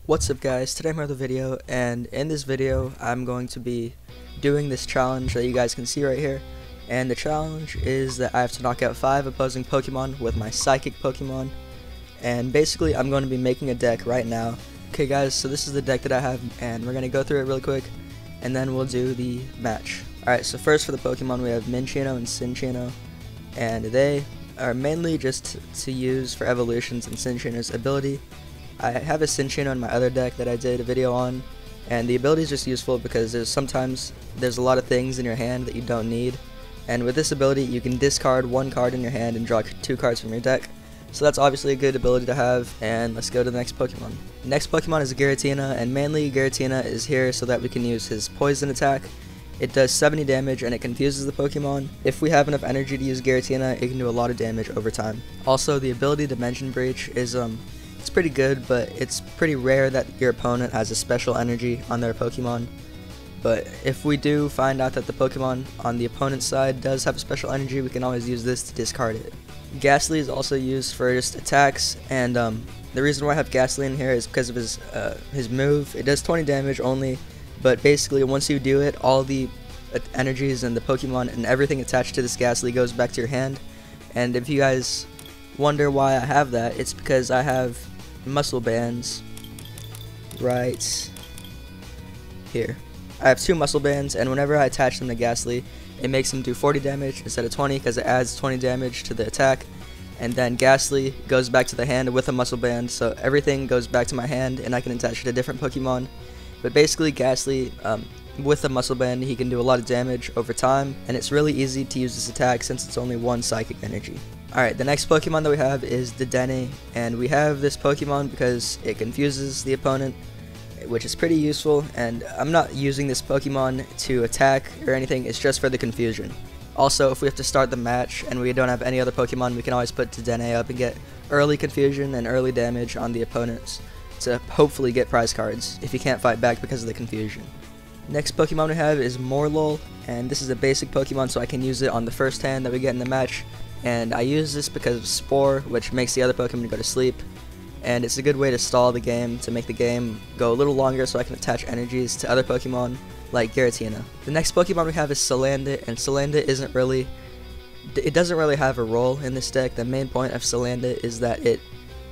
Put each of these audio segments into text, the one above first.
What's up guys, today I'm here with a video, and in this video I'm going to be doing this challenge that you guys can see right here. And the challenge is that I have to knock out 5 opposing Pokemon with my Psychic Pokemon. And basically I'm going to be making a deck right now. Okay guys, so this is the deck that I have, and we're going to go through it really quick and then we'll do the match. Alright, so first for the Pokemon we have Minchino and Cinchino, and they are mainly just to use for evolutions and Cinchino's ability. I have a Cinchino in my other deck that I did a video on, and the ability is just useful because sometimes there's a lot of things in your hand that you don't need, and with this ability you can discard 1 card in your hand and draw 2 cards from your deck. So that's obviously a good ability to have, and let's go to the next Pokemon. Next Pokemon is Giratina, and mainly Giratina is here so that we can use his poison attack. It does 70 damage and it confuses the Pokemon. If we have enough energy to use Giratina, it can do a lot of damage over time. Also, the ability Dimension Breach is it's pretty good, but it's pretty rare that your opponent has a special energy on their Pokemon. But if we do find out that the Pokemon on the opponent's side does have a special energy, we can always use this to discard it. Ghastly is also used for just attacks, and the reason why I have Ghastly in here is because of his move. It does 20 damage only, but basically once you do it, all the energies and the Pokemon and everything attached to this Ghastly goes back to your hand. And if you guys wonder why I have that, it's because I have muscle bands right here. I have 2 muscle bands, and whenever I attach them to Ghastly, it makes them do 40 damage instead of 20 because it adds 20 damage to the attack. And then Ghastly goes back to the hand with a muscle band, so everything goes back to my hand and I can attach it to different Pokemon. But basically Ghastly, with a muscle band, he can do a lot of damage over time, and it's really easy to use this attack since it's only 1 psychic energy. Alright, the next Pokemon that we have is Dedenne, and we have this Pokemon because it confuses the opponent, which is pretty useful, and I'm not using this Pokemon to attack or anything, it's just for the confusion. Also, if we have to start the match and we don't have any other Pokemon, we can always put Dedenne up and get early confusion and early damage on the opponents to hopefully get prize cards if you can't fight back because of the confusion. Next Pokemon we have is Morlul, and this is a basic Pokemon, so I can use it on the first hand that we get in the match. And I use this because of Spore, which makes the other Pokemon go to sleep, and it's a good way to stall the game, to make the game go a little longer so I can attach energies to other Pokemon like Giratina. The next Pokemon we have is Salandit, and Salandit it doesn't really have a role in this deck. The main point of Salandit is that it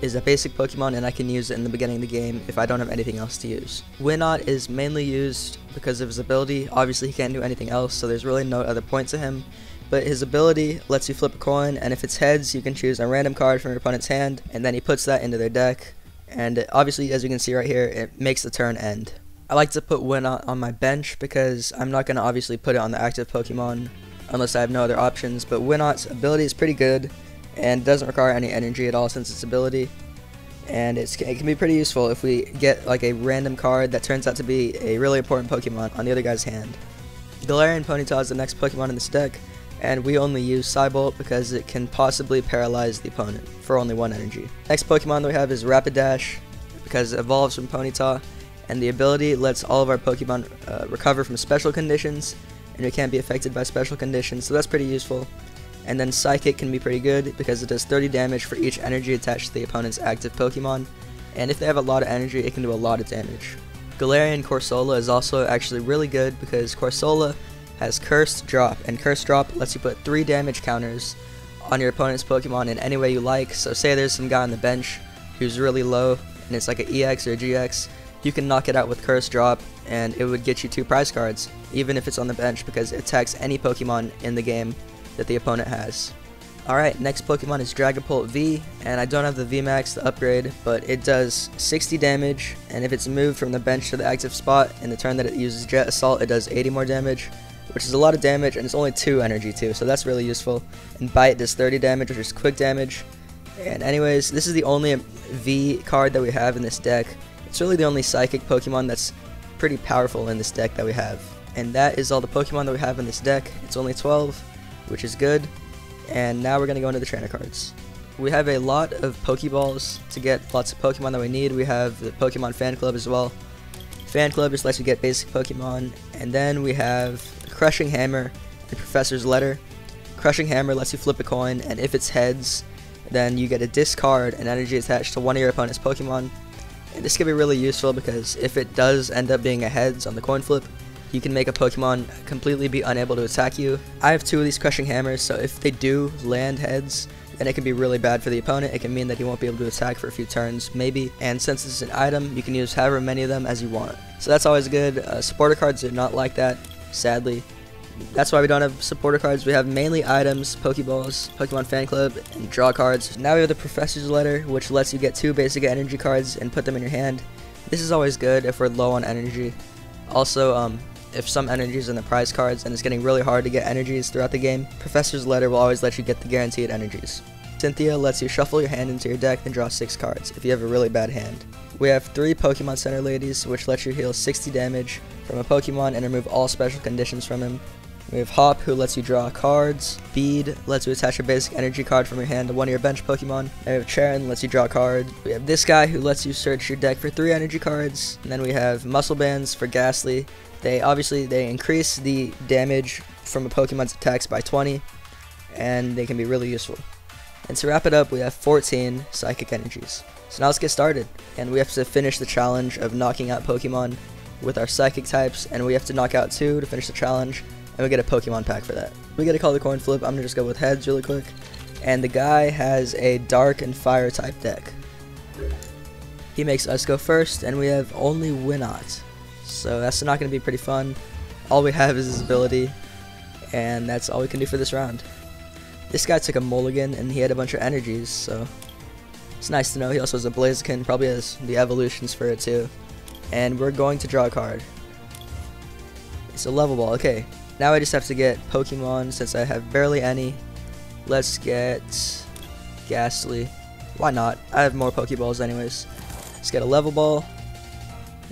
is a basic Pokemon and I can use it in the beginning of the game if I don't have anything else to use. Winot is mainly used because of his ability. Obviously he can't do anything else, so there's really no other point to him. But his ability lets you flip a coin, and if it's heads, you can choose a random card from your opponent's hand, and then he puts that into their deck. And obviously, as you can see right here, it makes the turn end. I like to put Winot on my bench because I'm not going to obviously put it on the active Pokemon unless I have no other options. But Winot's ability is pretty good, and doesn't require any energy at all since it's ability. And it can be pretty useful if we get like a random card that turns out to be a really important Pokemon on the other guy's hand. Galarian Ponyta is the next Pokemon in this deck, and we only use Psybolt because it can possibly paralyze the opponent for only 1 energy. Next Pokemon that we have is Rapidash because it evolves from Ponyta, and the ability lets all of our Pokemon recover from special conditions, and we can't be affected by special conditions, so that's pretty useful. And then Psychic can be pretty good because it does 30 damage for each energy attached to the opponent's active Pokemon, and if they have a lot of energy, it can do a lot of damage. Galarian Corsola is also actually really good because Corsola has Cursed Drop, and Cursed Drop lets you put 3 damage counters on your opponent's Pokemon in any way you like. So say there's some guy on the bench who's really low and it's like an EX or a GX, you can knock it out with Cursed Drop and it would get you 2 prize cards even if it's on the bench because it attacks any Pokemon in the game that the opponent has. Alright, next Pokemon is Dragapult V, and I don't have the VMAX, the upgrade, but it does 60 damage, and if it's moved from the bench to the active spot in the turn that it uses Jet Assault, it does 80 more damage, which is a lot of damage, and it's only 2 energy too, so that's really useful. And Bite does 30 damage, which is quick damage. And anyways, this is the only V card that we have in this deck. It's really the only Psychic Pokemon that's pretty powerful in this deck that we have. And that is all the Pokemon that we have in this deck. It's only 12, which is good. And now we're going to go into the trainer cards. We have a lot of Pokeballs to get lots of Pokemon that we need. We have the Pokemon Fan Club as well. Fan Club just lets you get basic Pokemon. And then we have Crushing Hammer and Professor's Letter. Crushing Hammer lets you flip a coin, and if it's heads, then you get a discard an energy attached to one of your opponent's Pokemon. And this can be really useful because if it does end up being a heads on the coin flip, you can make a Pokemon completely be unable to attack you. I have 2 of these crushing hammers, so if they do land heads, then it can be really bad for the opponent. It can mean that he won't be able to attack for a few turns, maybe. And since this is an item, you can use however many of them as you want. So that's always good. Supporter cards are not like that, sadly. That's why we don't have supporter cards. We have mainly items, Pokeballs, Pokemon Fan Club, and draw cards. Now we have the Professor's Letter, which lets you get 2 basic energy cards and put them in your hand. This is always good if we're low on energy. Also, if some energy is in the prize cards and it's getting really hard to get energies throughout the game, Professor's Letter will always let you get the guaranteed energies. Cynthia lets you shuffle your hand into your deck and draw 6 cards if you have a really bad hand. We have 3 Pokemon Center Ladies, which let you heal 60 damage from a Pokemon and remove all special conditions from him. We have Hop, who lets you draw cards. Bead lets you attach a basic energy card from your hand to one of your bench Pokemon. And we have Charon, lets you draw cards. We have this guy, who lets you search your deck for 3 energy cards. And then we have Muscle Bands for Ghastly. They increase the damage from a Pokemon's attacks by 20, and they can be really useful. And to wrap it up, we have 14 Psychic Energies. So now let's get started. And we have to finish the challenge of knocking out Pokemon with our Psychic types, and we have to knock out 2 to finish the challenge, and we get a Pokemon pack for that. We gotta call the coin flip. I'm gonna just go with heads really quick. And the guy has a Dark and Fire type deck. He makes us go first, and we have only Winot. So that's not going to be pretty fun. All we have is his ability, and that's all we can do for this round. This guy took a mulligan, and he had a bunch of energies, so it's nice to know. He also has a Blaziken, probably has the evolutions for it too. And we're going to draw a card. It's a level ball. Okay, now I just have to get Pokemon since I have barely any. Let's get Ghastly. Why not? I have more Pokeballs anyways. Let's get a level ball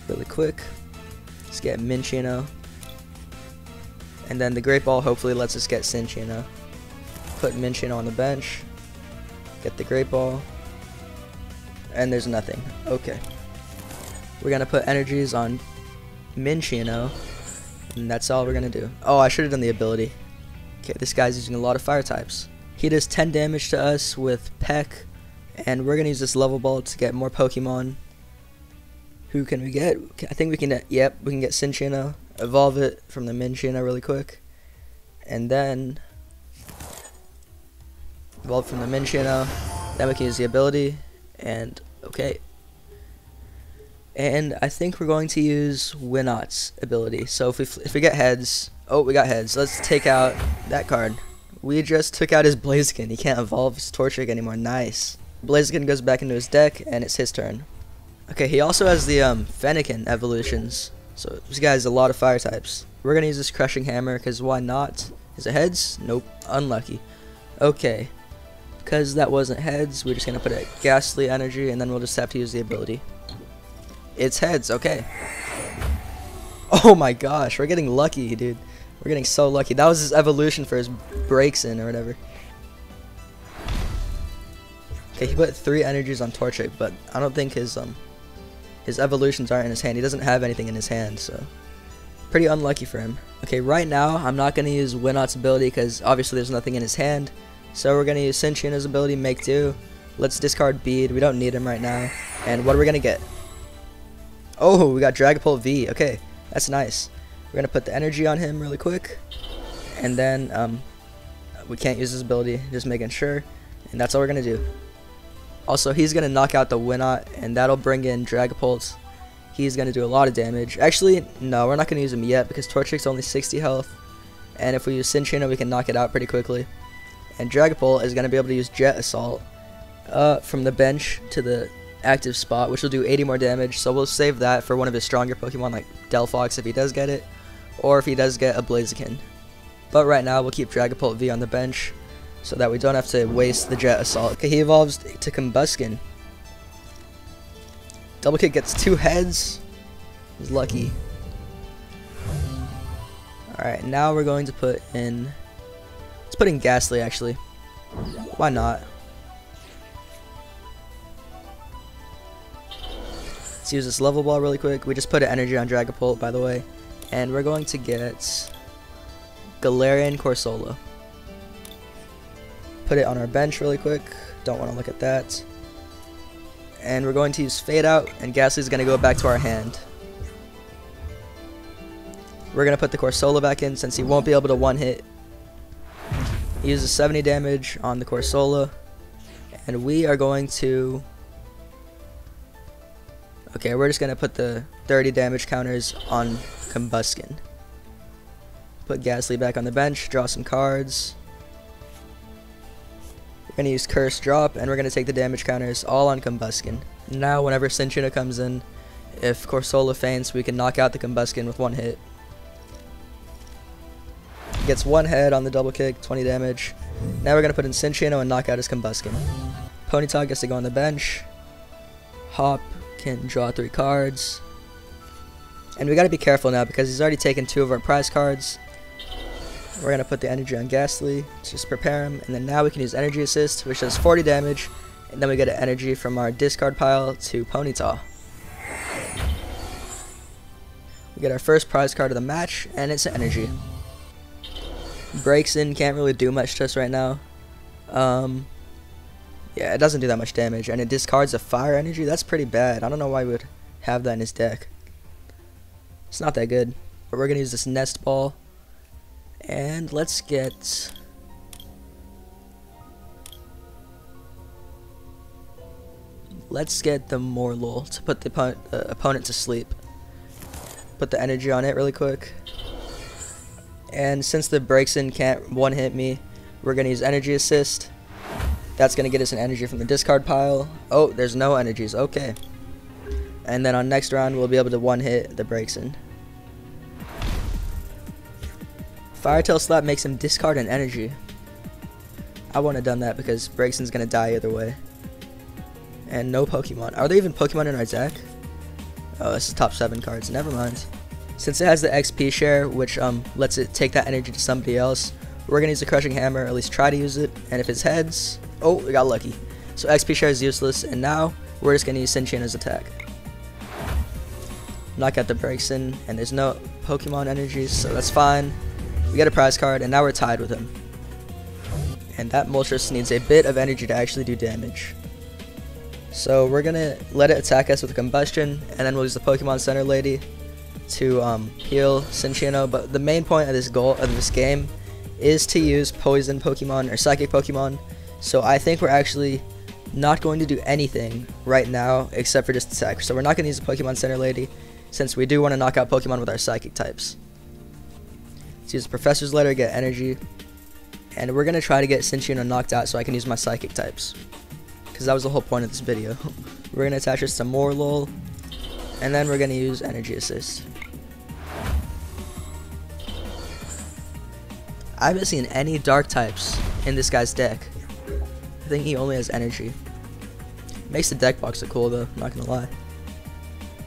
really quick. Let's get Minchino. And then the Great Ball hopefully lets us get Cinccino. Put Minchino on the bench. Get the Great Ball. And there's nothing. Okay. We're going to put energies on Minchino. And that's all we're going to do. Oh, I should have done the ability. Okay, this guy's using a lot of fire types. He does 10 damage to us with Peck. And we're going to use this level ball to get more Pokemon. Who can we get? I think we can get, yep, we can get Cinccino, evolve it from the Minchino really quick, and then evolve from the Minchino, then we can use the ability, and okay. And I think we're going to use Winot's ability, so if we get heads, oh, we got heads, let's take out that card. We just took out his Blaziken, he can't evolve his Torchic anymore, nice. Blaziken goes back into his deck, and it's his turn. Okay, he also has the Fennekin evolutions, so this guy has a lot of fire types. We're gonna use this Crushing Hammer, because why not? Is it heads? Nope, unlucky. Okay, because that wasn't heads, we're just gonna put a Ghastly energy, and then we'll just have to use the ability. It's heads, okay. Oh my gosh, we're getting lucky, dude. We're getting so lucky. That was his evolution for his breaks in or whatever. Okay, he put 3 energies on Torchic, but I don't think his evolutions aren't in his hand. He doesn't have anything in his hand, so pretty unlucky for him. Okay, right now I'm not going to use Winot's ability because obviously there's nothing in his hand. So we're going to use Cinccino's ability, Make Do. Let's discard Bead. We don't need him right now. And what are we going to get? Oh, we got Dragapult V. Okay, that's nice. We're going to put the energy on him really quick. And then we can't use his ability, just making sure. And that's all we're going to do. Also, he's going to knock out the Winot, and that'll bring in Dragapult. He's going to do a lot of damage. Actually, no, we're not going to use him yet because Torchic's only 60 health. And if we use Cinccino, we can knock it out pretty quickly. And Dragapult is going to be able to use Jet Assault from the bench to the active spot, which will do 80 more damage. So we'll save that for one of his stronger Pokemon like Delphox if he does get it, or if he does get a Blaziken. But right now, we'll keep Dragapult V on the bench, so that we don't have to waste the Jet Assault. Okay, he evolves to Combuskin. Double Kick gets 2 heads. He's lucky. Alright, now we're going to put in... Let's put in Ghastly, actually. Why not? Let's use this level ball really quick. We just put an energy on Dragapult, by the way. And we're going to get... Galarian Corsola. Put it on our bench really quick. Don't want to look at that. and we're going to use Fade Out, and Ghastly's going to go back to our hand. We're going to put the Corsola back in since he won't be able to one-hit. He uses 70 damage on the Corsola, and we are going to... Okay, we're just going to put the 30 damage counters on Combuskin. Put Ghastly back on the bench, draw some cards. We're going to use Curse Drop, and we're going to take the damage counters all on Combuskin. Now, whenever Cinccino comes in, if Corsola faints, we can knock out the Combuskin with one hit. Gets one head on the double kick, 20 damage. Now we're going to put in Cinccino and knock out his Combuskin. Ponyta gets to go on the bench. Hop can draw 3 cards. And we got to be careful now because he's already taken 2 of our prize cards. We're going to put the energy on Ghastly, just prepare him, and then now we can use Energy Assist, which does 40 damage, and then we get an energy from our discard pile to Ponyta. We get our first prize card of the match, and it's an energy. Breaks in, can't really do much to us right now. Yeah, it doesn't do that much damage, and it discards a fire energy. That's pretty bad. I don't know why we would have that in his deck. It's not that good, but we're going to use this Nest Ball. And let's get the Morlul to put the opponent to sleep. Put the energy on it really quick. And since the Breaks-In can't one-hit me, we're going to use Energy Assist. That's going to get us an energy from the discard pile. Oh, there's no energies. Okay. And then on next round, we'll be able to one-hit the Breaks-In. Fire Tail Slap makes him discard an energy. I wouldn't have done that because Breaks-In's going to die either way. And no Pokemon. Are there even Pokemon in our deck? Oh, this is top 7 cards. Never mind. Since it has the XP share, which lets it take that energy to somebody else, we're going to use the Crushing Hammer, or at least try to use it. And if it's heads... Oh, we got lucky. So XP share is useless, and now we're just going to use Cinccino's attack. Knock out the Breaks-In, and there's no Pokemon energies, so that's fine. We get a prize card, and now we're tied with him. And that Moltres needs a bit of energy to actually do damage. So we're going to let it attack us with a Combustion, and then we'll use the Pokemon Center Lady to heal Cinccino. But the main point of this game is to use Poison Pokemon or Psychic Pokemon. So I think we're actually not going to do anything right now except for just attack. So we're not going to use the Pokemon Center Lady since we do want to knock out Pokemon with our Psychic types. Let's use the Professor's Letter, get energy. And we're going to try to get Cinccino knocked out so I can use my Psychic types. Because that was the whole point of this video. We're going to attach this to Morlul. And then we're going to use Energy Assist. I haven't seen any Dark types in this guy's deck. I think he only has energy. Makes the deck box look cool though, I'm not going to lie.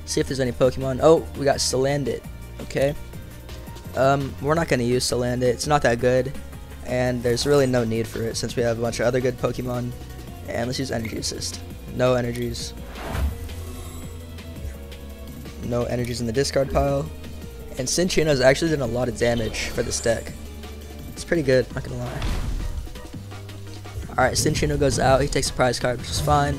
See if there's any Pokemon. Oh, we got Salandit. Okay. We're not going to use Salandit. It's not that good, and there's really no need for it since we have a bunch of other good Pokemon. And let's use Energy Assist. No energies. No energies in the discard pile. And Cinccino's actually done a lot of damage for this deck. It's pretty good, not going to lie. Alright, Cinccino goes out. He takes a prize card, which is fine.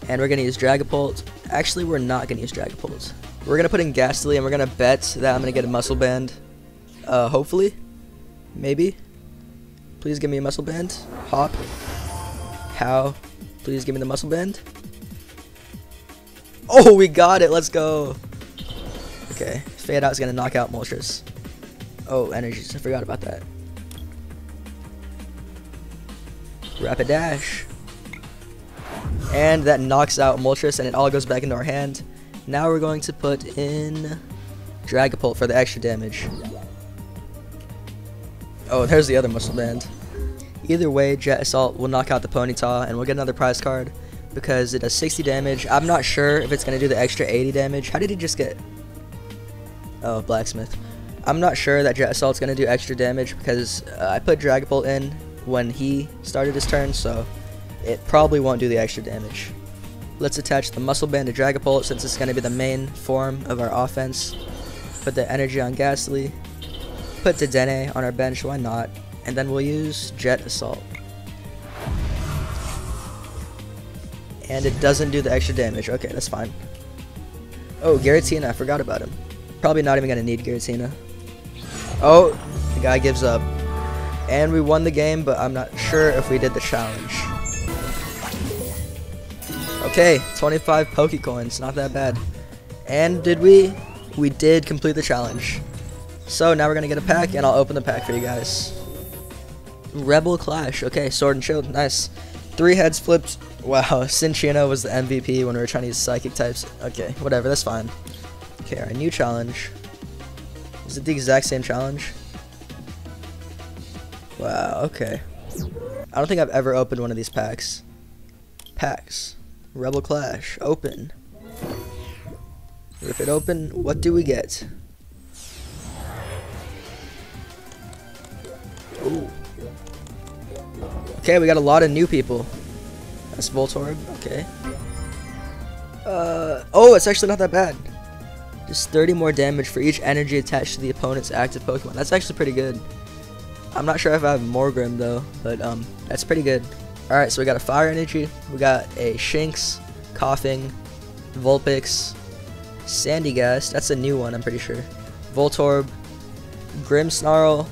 And we're going to use Dragapult. Actually, we're not going to use Dragapult. We're going to put in Ghastly, and we're going to bet that I'm going to get a Muscle Band. Hopefully. Maybe. Please give me a Muscle Band. Hop. How? Please give me the Muscle Band. Oh, we got it. Let's go. Okay. Fade Out is going to knock out Moltres. Oh, energies. I forgot about that. Rapid Dash. And that knocks out Moltres, and it all goes back into our hand. Now we're going to put in Dragapult for the extra damage. Oh, there's the other Muscle Band. Either way, Jet Assault will knock out the Ponyta, and we'll get another prize card because it does 60 damage. I'm not sure if it's going to do the extra 80 damage. How did he just get... Oh, Blacksmith. I'm not sure that Jet Assault's going to do extra damage because I put Dragapult in when he started his turn, so it probably won't do the extra damage. Let's attach the Muscle Band to Dragapult since it's going to be the main form of our offense. Put the energy on Ghastly. Put Dedenne on our bench, why not? And then we'll use Jet Assault. And it doesn't do the extra damage. Okay, that's fine. Oh, Giratina, I forgot about him. Probably not even gonna need Giratina. Oh, the guy gives up. And we won the game, but I'm not sure if we did the challenge. Okay, 25 Pokecoins, not that bad. And did we? We did complete the challenge. So now we're gonna get a pack, and I'll open the pack for you guys. Rebel Clash, okay, Sword and Shield, nice. 3 heads flipped. Wow, Cinchino was the MVP when we were trying to use Psychic types. Okay, whatever, that's fine. Okay, our new challenge. Is it the exact same challenge? Wow, okay. I don't think I've ever opened one of these packs. Packs. Rebel Clash. Open. Rip it open. What do we get? Ooh. Okay, we got a lot of new people. That's Voltorb. Okay. Oh, it's actually not that bad. Just 30 more damage for each energy attached to the opponent's active Pokemon. That's actually pretty good. I'm not sure if I have Morgrim though, but that's pretty good. Alright, so we got a Fire Energy, we got a Shinx, Coughing, Vulpix, Sandygast, that's a new one I'm pretty sure, Voltorb, Grimmsnarl,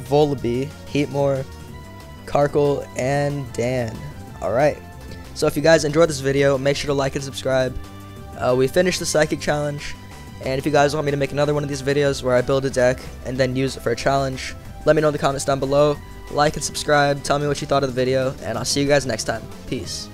Volibee, Heatmore, Karkle, and Dan. Alright, so if you guys enjoyed this video, make sure to like and subscribe. We finished the Psychic Challenge, and if you guys want me to make another one of these videos where I build a deck and then use it for a challenge, let me know in the comments down below. Like and subscribe, tell me what you thought of the video, and I'll see you guys next time. Peace.